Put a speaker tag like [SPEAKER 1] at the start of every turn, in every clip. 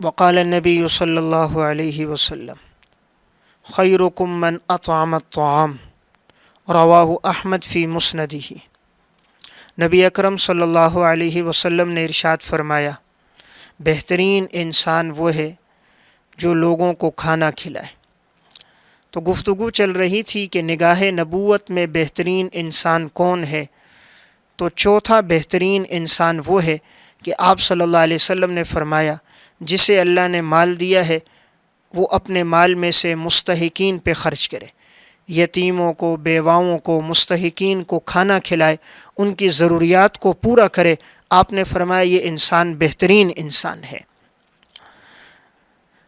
[SPEAKER 1] وقال النبی صلی اللہ علیہ وسلم خیرکم من اطعم الطعام رواہ احمد فی مسندہ۔ نبی اکرم صلی اللہ علیہ وسلم نے ارشاد فرمایا، بہترین انسان وہ ہے جو لوگوں کو کھانا کھلائے۔ تو گفتگو چل رہی تھی کہ نگاہ نبوت میں بہترین انسان کون ہے، تو چوتھا بہترین انسان وہ ہے کہ آپ صلی اللہ علیہ وسلم نے فرمایا جسے اللہ نے مال دیا ہے وہ اپنے مال میں سے مستحقین پہ خرچ کرے، یتیموں کو، بیواؤں کو، مستحقین کو کھانا کھلائے، ان کی ضروریات کو پورا کرے۔ آپ نے فرمایا یہ انسان بہترین انسان ہے۔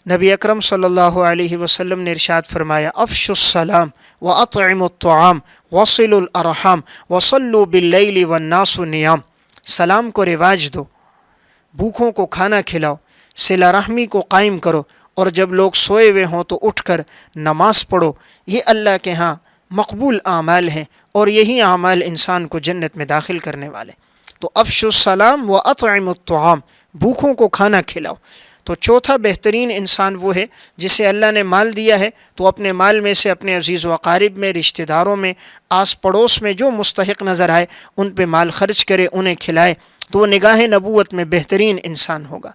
[SPEAKER 1] نبی اکرم صلی اللہ علیہ وسلم نے ارشاد فرمایا، افشوا السلام واطعموا الطعام وصلوا الارحام وصلوا باللیل والناس نیام۔ سلام کو رواج دو، بھوکوں کو کھانا کھلاؤ، صلہ رحمی کو قائم کرو، اور جب لوگ سوئے ہوئے ہوں تو اٹھ کر نماز پڑھو۔ یہ اللہ کے ہاں مقبول اعمال ہیں، اور یہی اعمال انسان کو جنت میں داخل کرنے والے۔ تو افشوا السلام واطعموا الطعام، بھوکوں کو کھانا کھلاؤ۔ تو چوتھا بہترین انسان وہ ہے جسے اللہ نے مال دیا ہے تو اپنے مال میں سے اپنے عزیز و اقارب میں، رشتہ داروں میں، آس پڑوس میں جو مستحق نظر آئے ان پہ مال خرچ کرے، انہیں کھلائے، تو وہ نگاہ نبوت میں بہترین انسان ہوگا۔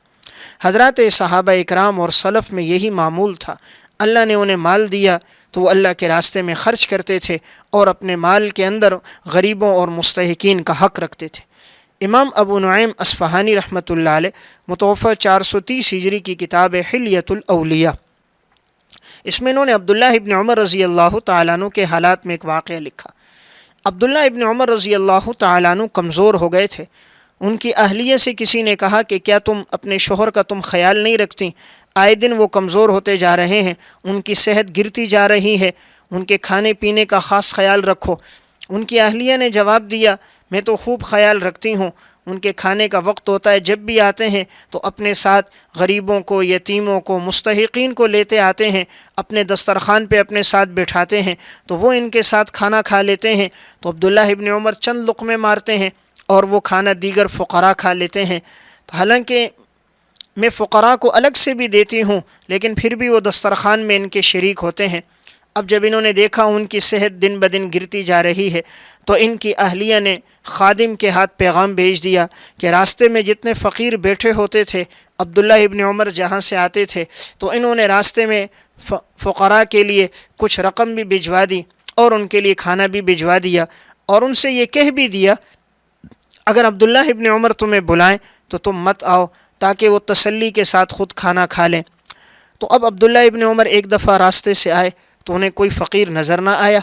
[SPEAKER 1] حضرات صحابہ اکرام اور سلف میں یہی معمول تھا، اللہ نے انہیں مال دیا تو وہ اللہ کے راستے میں خرچ کرتے تھے اور اپنے مال کے اندر غریبوں اور مستحقین کا حق رکھتے تھے۔ امام ابو نعیم اصفہانی رحمۃ اللہ علیہ متوفہ 430 ہجری کی کتاب حلیۃ الاولیاء، اس میں انہوں نے عبداللہ ابن عمر رضی اللہ تعالیٰ عنہ کے حالات میں ایک واقعہ لکھا۔ عبداللہ ابن عمر رضی اللہ تعالیٰ عنہ کمزور ہو گئے تھے۔ ان کی اہلیہ سے کسی نے کہا کہ کیا تم اپنے شوہر کا خیال نہیں رکھتی؟ آئے دن وہ کمزور ہوتے جا رہے ہیں، ان کی صحت گرتی جا رہی ہے، ان کے کھانے پینے کا خاص خیال رکھو۔ ان کی اہلیہ نے جواب دیا، میں تو خوب خیال رکھتی ہوں، ان کے کھانے کا وقت ہوتا ہے، جب بھی آتے ہیں تو اپنے ساتھ غریبوں کو، یتیموں کو، مستحقین کو لیتے آتے ہیں، اپنے دسترخوان پہ اپنے ساتھ بٹھاتے ہیں تو وہ ان کے ساتھ کھانا کھا لیتے ہیں۔ تو عبداللہ ابن عمر چند لقمے مارتے ہیں اور وہ کھانا دیگر فقراء کھا لیتے ہیں۔ حالانکہ میں فقراء کو الگ سے بھی دیتی ہوں لیکن پھر بھی وہ دسترخوان میں ان کے شریک ہوتے ہیں۔ اب جب انہوں نے دیکھا ان کی صحت دن بدن گرتی جا رہی ہے تو ان کی اہلیہ نے خادم کے ہاتھ پیغام بھیج دیا کہ راستے میں جتنے فقیر بیٹھے ہوتے تھے، عبداللہ ابن عمر جہاں سے آتے تھے، تو انہوں نے راستے میں فقراء کے لیے کچھ رقم بھی بھجوا دی اور ان کے لیے کھانا بھی بھجوا دیا، اور ان سے یہ کہہ بھی دیا اگر عبداللہ ابن عمر تمہیں بلائیں تو تم مت آؤ، تاکہ وہ تسلی کے ساتھ خود کھانا کھا لیں۔ تو اب عبداللہ ابن عمر ایک دفعہ راستے سے آئے تو انہیں کوئی فقیر نظر نہ آیا۔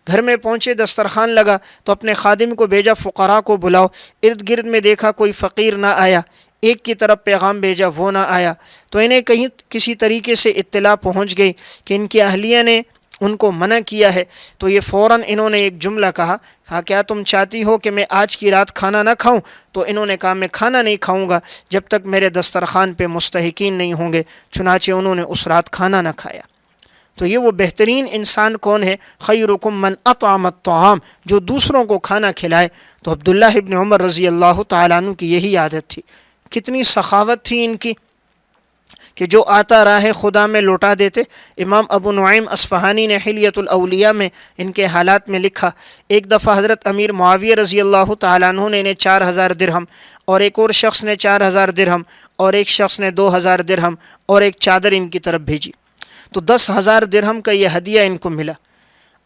[SPEAKER 1] گھر میں پہنچے، دسترخوان لگا تو اپنے خادم کو بھیجا فقراء کو بلاؤ۔ ارد گرد میں دیکھا کوئی فقیر نہ آیا، ایک کی طرف پیغام بھیجا وہ نہ آیا، تو انہیں کہیں کسی طریقے سے اطلاع پہنچ گئی کہ ان کی اہلیہ نے ان کو منع کیا ہے۔ تو یہ فوراً انہوں نے ایک جملہ کہا کیا تم چاہتی ہو کہ میں آج کی رات کھانا نہ کھاؤں؟ تو انہوں نے کہا میں کھانا نہیں کھاؤں گا جب تک میرے دسترخوان پہ مستحقین نہیں ہوں گے۔ چنانچہ انہوں نے اس رات کھانا نہ کھایا۔ تو یہ وہ بہترین انسان کون ہے؟ خیرکم من اطعم الطعام، جو دوسروں کو کھانا کھلائے۔ تو عبداللہ ابن عمر رضی اللہ تعالیٰ عنہ کی یہی عادت تھی، کتنی سخاوت تھی ان کی کہ جو آتا راہ خدا میں لوٹا دیتے۔ امام ابو نعیم اصفہانی نے حلیۃ الاولیاء میں ان کے حالات میں لکھا، ایک دفعہ حضرت امیر معاویہ رضی اللہ تعالیٰ عنہ نے انہیں 4000 درہم، اور ایک اور شخص نے 4000 درہم، اور ایک شخص نے 2000 درہم اور ایک چادر ان کی طرف بھیجی، تو 10,000 درہم کا یہ ہدیہ ان کو ملا۔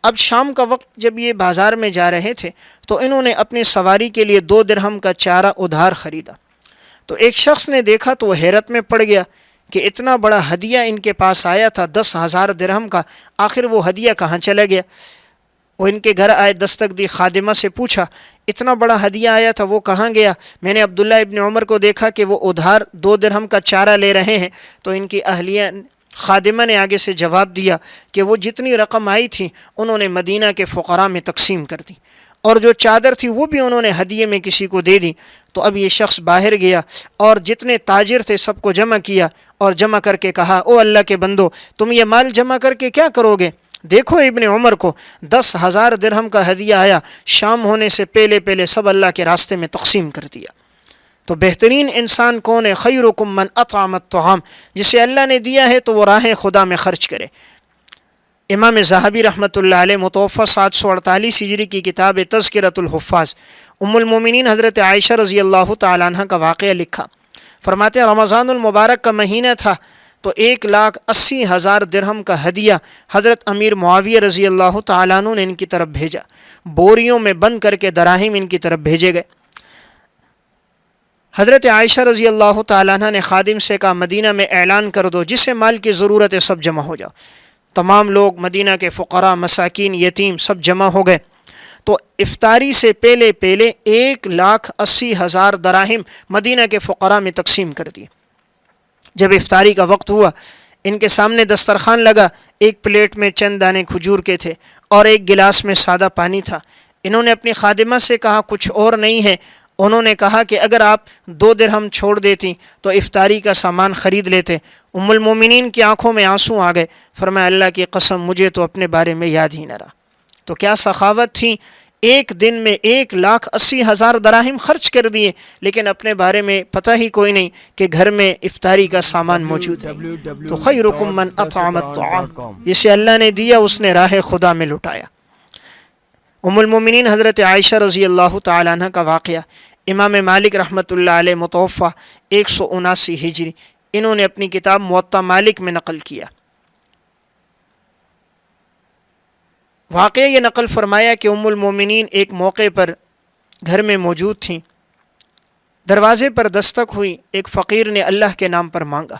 [SPEAKER 1] اب شام کا وقت جب یہ بازار میں جا رہے تھے تو انہوں نے اپنی سواری کے لیے 2 درہم کا چارہ ادھار خریدا۔ تو ایک شخص نے دیکھا تو وہ حیرت میں پڑ گیا کہ اتنا بڑا ہدیہ ان کے پاس آیا تھا 10,000 درہم کا، آخر وہ ہدیہ کہاں چلا گیا؟ وہ ان کے گھر آئے، دستک دی، خادمہ سے پوچھا اتنا بڑا ہدیہ آیا تھا وہ کہاں گیا؟ میں نے عبداللہ ابن عمر کو دیکھا کہ وہ ادھار 2 درہم کا چارہ لے رہے ہیں۔ تو ان کی اہلیہ خادمہ نے آگے سے جواب دیا کہ وہ جتنی رقم آئی تھی انہوں نے مدینہ کے فقراء میں تقسیم کر دی، اور جو چادر تھی وہ بھی انہوں نے ہدیے میں کسی کو دے دی۔ تو اب یہ شخص باہر گیا اور جتنے تاجر تھے سب کو جمع کیا، اور جمع کر کے کہا او اللہ کے بندو، تم یہ مال جمع کر کے کیا کرو گے؟ دیکھو ابن عمر کو 10,000 درہم کا ہدیہ آیا، شام ہونے سے پہلے پہلے سب اللہ کے راستے میں تقسیم کر دیا۔ تو بہترین انسان کون ہے؟ خیرکم من اطعم الطعام، جسے اللہ نے دیا ہے تو وہ راہ خدا میں خرچ کرے۔ امام ذہبی رحمۃ اللہ علیہ متوفی 748 ہجری کی کتاب تذکرۃ الحفاظ ام المومنین حضرت عائشہ رضی اللہ تعالیٰ عنہ کا واقعہ لکھا۔ فرماتے ہیں رمضان المبارک کا مہینہ تھا تو 1,80,000 درہم کا ہدیہ حضرت امیر معاویہ رضی اللہ تعالیٰ عنہ نے ان کی طرف بھیجا، بوریوں میں بند کر کے دراہم ان کی طرف بھیجے گئے۔ حضرت عائشہ رضی اللہ تعالیٰ عنہ نے خادم سے کہا مدینہ میں اعلان کر دو جسے مال کی ضرورت ہے سب جمع ہو جاؤ۔ تمام لوگ مدینہ کے فقراء، مساکین، یتیم سب جمع ہو گئے تو افطاری سے پہلے 1,80,000 دراہم مدینہ کے فقراء میں تقسیم کر دیے۔ جب افطاری کا وقت ہوا ان کے سامنے دسترخوان لگا، ایک پلیٹ میں چند دانے کھجور کے تھے اور ایک گلاس میں سادہ پانی تھا۔ انہوں نے اپنی خادمہ سے کہا کچھ اور نہیں ہے؟ انہوں نے کہا کہ اگر آپ 2 درہم چھوڑ دیتی تو افطاری کا سامان خرید لیتے۔ ام المومنین کی آنکھوں میں آنسو آ گئے، فرمایا اللہ کی قسم مجھے تو اپنے بارے میں یاد ہی نہ رہا۔ تو کیا سخاوت تھی، ایک دن میں 1,80,000 دراہم خرچ کر دیے، لیکن اپنے بارے میں پتہ ہی کوئی نہیں کہ گھر میں افطاری کا سامان موجود ہے۔ تو خیرکم من اطعم الطعام، جسے اللہ نے دیا اس نے راہ خدا میں لٹایا۔ ام المومنین حضرت عائشہ رضی اللہ تعالیٰ عنہ کا واقعہ امام مالک رحمۃ اللہ علیہ متوفی 179 ہجری، انہوں نے اپنی کتاب موطا مالک میں نقل کیا۔ واقعہ یہ نقل فرمایا کہ ام المومنین ایک موقع پر گھر میں موجود تھیں، دروازے پر دستک ہوئی، ایک فقیر نے اللہ کے نام پر مانگا۔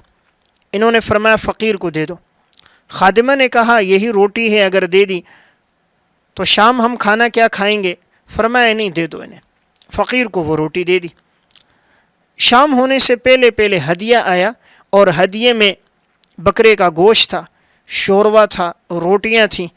[SPEAKER 1] انہوں نے فرمایا فقیر کو دے دو۔ خادمہ نے کہا یہی روٹی ہے، اگر دے دی تو شام ہم کھانا کیا کھائیں گے؟ فرمایا نہیں، دے دو انہیں۔ فقیر کو وہ روٹی دے دی۔ شام ہونے سے پہلے ہدیہ آیا اور ہدیے میں بکرے کا گوشت تھا، شوروا تھا، روٹیاں تھیں۔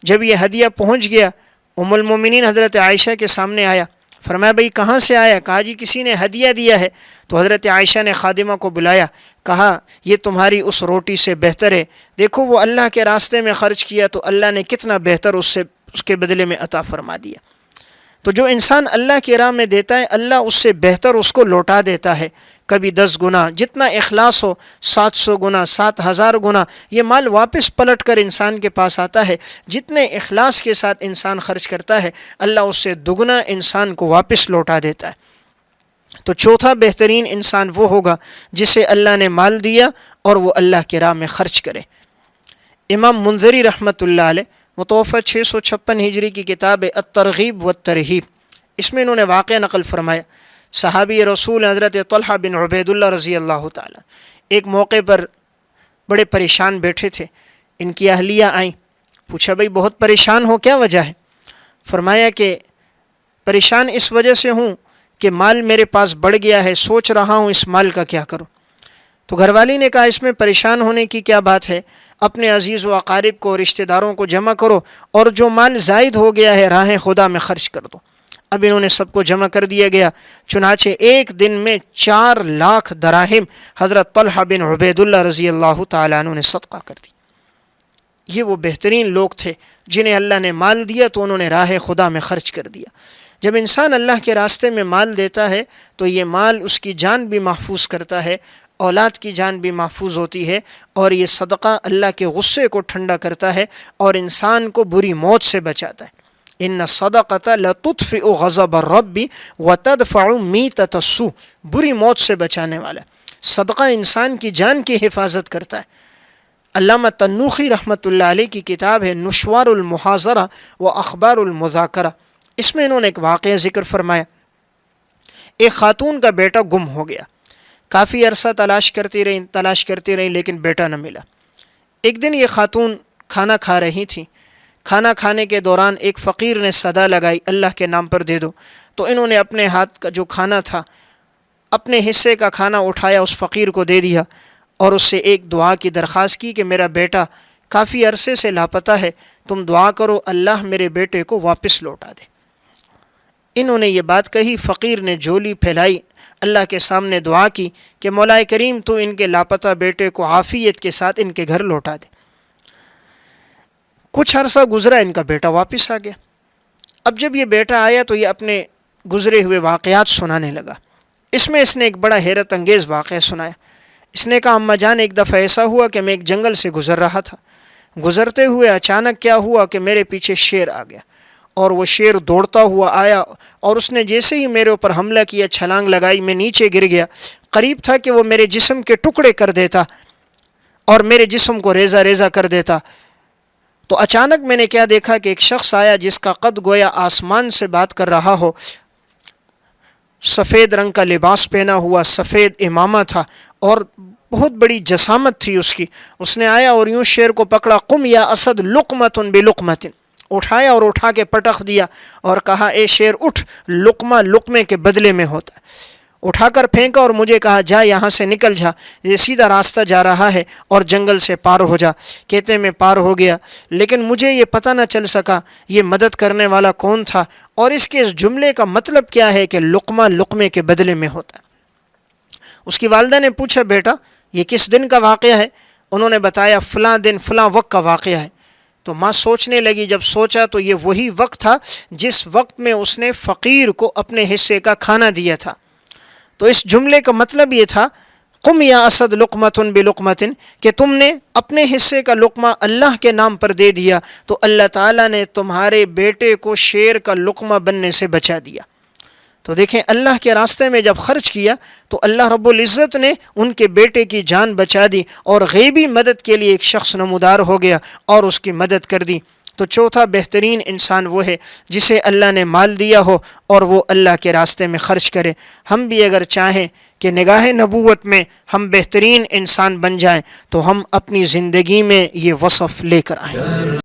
[SPEAKER 1] جب یہ ہدیہ پہنچ گیا ام المومنین حضرت عائشہ کے سامنے آیا، فرمایا بھئی کہاں سے آیا؟ کہا جی کسی نے ہدیہ دیا ہے۔ تو حضرت عائشہ نے خادمہ کو بلایا، کہا یہ تمہاری اس روٹی سے بہتر ہے، دیکھو وہ اللہ کے راستے میں خرچ کیا تو اللہ نے کتنا بہتر اس کے بدلے میں عطا فرما دیا۔ تو جو انسان اللہ کی راہ میں دیتا ہے اللہ اس سے بہتر اس کو لوٹا دیتا ہے، کبھی 10 گنا، جتنا اخلاص ہو 700 گنا، 7,000 گنا یہ مال واپس پلٹ کر انسان کے پاس آتا ہے۔ جتنے اخلاص کے ساتھ انسان خرچ کرتا ہے اللہ اس سے دگنا انسان کو واپس لوٹا دیتا ہے۔ تو چوتھا بہترین انسان وہ ہوگا جسے اللہ نے مال دیا اور وہ اللہ کی راہ میں خرچ کرے۔ امام منذری رحمۃ اللہ علیہ متوفی 656 ہجری کی کتاب الترغیب والترہیب، اس میں انہوں نے واقعہ نقل فرمایا۔ صحابی رسول حضرت طلحہ بن عبید اللہ رضی اللہ تعالیٰ ایک موقع پر بڑے پریشان بیٹھے تھے، ان کی اہلیہ آئیں، پوچھا بھئی بہت پریشان ہو، کیا وجہ ہے؟ فرمایا کہ پریشان اس وجہ سے ہوں کہ مال میرے پاس بڑھ گیا ہے، سوچ رہا ہوں اس مال کا کیا کروں۔ تو گھر والی نے کہا اس میں پریشان ہونے کی کیا بات ہے، اپنے عزیز و اقارب کو، رشتہ داروں کو جمع کرو اور جو مال زائد ہو گیا ہے راہ خدا میں خرچ کر دو۔ اب انہوں نے سب کو جمع کر دیا گیا، چنانچہ ایک دن میں 4 لاکھ دراہم حضرت طلحہ بن عبید اللہ رضی اللہ تعالیٰ عنہ نے صدقہ کر دی۔ یہ وہ بہترین لوگ تھے جنہیں اللہ نے مال دیا تو انہوں نے راہ خدا میں خرچ کر دیا۔ جب انسان اللہ کے راستے میں مال دیتا ہے تو یہ مال اس کی جان بھی محفوظ کرتا ہے، اولاد کی جان بھی محفوظ ہوتی ہے، اور یہ صدقہ اللہ کے غصے کو ٹھنڈا کرتا ہے اور انسان کو بری موت سے بچاتا ہے۔ ان الصدقۃ لتطفئ غضب الرب وتدفع میتۃ السوء، بری موت سے بچانے والا صدقہ انسان کی جان کی حفاظت کرتا ہے۔ علامہ تنوخی رحمۃ اللہ علیہ کی کتاب ہے نشوار المحاضرہ و اخبار المذاکرہ، اس میں انہوں نے ایک واقعہ ذکر فرمایا۔ ایک خاتون کا بیٹا گم ہو گیا، کافی عرصہ تلاش کرتی رہی لیکن بیٹا نہ ملا۔ ایک دن یہ خاتون کھانا کھا رہی تھی، کھانا کھانے کے دوران ایک فقیر نے صدا لگائی اللہ کے نام پر دے دو، تو انہوں نے اپنے ہاتھ کا جو کھانا تھا، اپنے حصے کا کھانا اٹھایا، اس فقیر کو دے دیا اور اس سے ایک دعا کی درخواست کی کہ میرا بیٹا کافی عرصے سے لاپتہ ہے، تم دعا کرو اللہ میرے بیٹے کو واپس لوٹا دے۔ انہوں نے یہ بات کہی، فقیر نے جھولی پھیلائی، اللہ کے سامنے دعا کی کہ مولا کریم تو ان کے لاپتہ بیٹے کو عافیت کے ساتھ ان کے گھر لوٹا دے۔ کچھ عرصہ گزرا، ان کا بیٹا واپس آ گیا۔ اب جب یہ بیٹا آیا تو یہ اپنے گزرے ہوئے واقعات سنانے لگا۔ اس میں اس نے ایک بڑا حیرت انگیز واقعہ سنایا. اس نے کہا اماں جان ایک دفعہ ایسا ہوا کہ میں ایک جنگل سے گزر رہا تھا. گزرتے ہوئے اچانک کیا ہوا کہ میرے پیچھے شیر آ گیا اور وہ شیر دوڑتا ہوا آیا اور اس نے جیسے ہی میرے اوپر حملہ کیا چھلانگ لگائی, میں نیچے گر گیا. قریب تھا کہ وہ میرے جسم کے ٹکڑے کر دیتا اور میرے جسم کو ریزہ ریزہ کر دیتا. تو اچانک میں نے کیا دیکھا کہ ایک شخص آیا جس کا قد گویا آسمان سے بات کر رہا ہو, سفید رنگ کا لباس پہنا ہوا, سفید امامہ تھا اور بہت بڑی جسامت تھی اس کی. اس نے آیا اور یوں شیر کو پکڑا, قم یا اسد لقمۃ بلقمۃ, اٹھایا اور اٹھا کے پٹخ دیا اور کہا اے شیر اٹھ, لقمہ لقمے کے بدلے میں ہوتا ہے. اٹھا کر پھینکا اور مجھے کہا جا یہاں سے نکل جا, یہ سیدھا راستہ جا رہا ہے اور جنگل سے پار ہو جا. کہتے میں پار ہو گیا, لیکن مجھے یہ پتہ نہ چل سکا یہ مدد کرنے والا کون تھا اور اس کے اس جملے کا مطلب کیا ہے کہ لقمہ لقمے کے بدلے میں ہوتا ہے. اس کی والدہ نے پوچھا بیٹا یہ کس دن کا واقعہ ہے؟ انہوں نے بتایا فلاں دن فلاں وقت کا واقعہ ہے. تو ماں سوچنے لگی, جب سوچا تو یہ وہی وقت تھا جس وقت میں اس نے فقیر کو اپنے حصے کا کھانا دیا تھا. تو اس جملے کا مطلب یہ تھا قم یا اسد لقمۃ بلقمۃ, کہ تم نے اپنے حصے کا لقمہ اللہ کے نام پر دے دیا تو اللہ تعالیٰ نے تمہارے بیٹے کو شیر کا لقمہ بننے سے بچا دیا. تو دیکھیں اللہ کے راستے میں جب خرچ کیا تو اللہ رب العزت نے ان کے بیٹے کی جان بچا دی اور غیبی مدد کے لیے ایک شخص نمودار ہو گیا اور اس کی مدد کر دی. تو چوتھا بہترین انسان وہ ہے جسے اللہ نے مال دیا ہو اور وہ اللہ کے راستے میں خرچ کرے. ہم بھی اگر چاہیں کہ نگاہ نبوت میں ہم بہترین انسان بن جائیں تو ہم اپنی زندگی میں یہ وصف لے کر آئیں.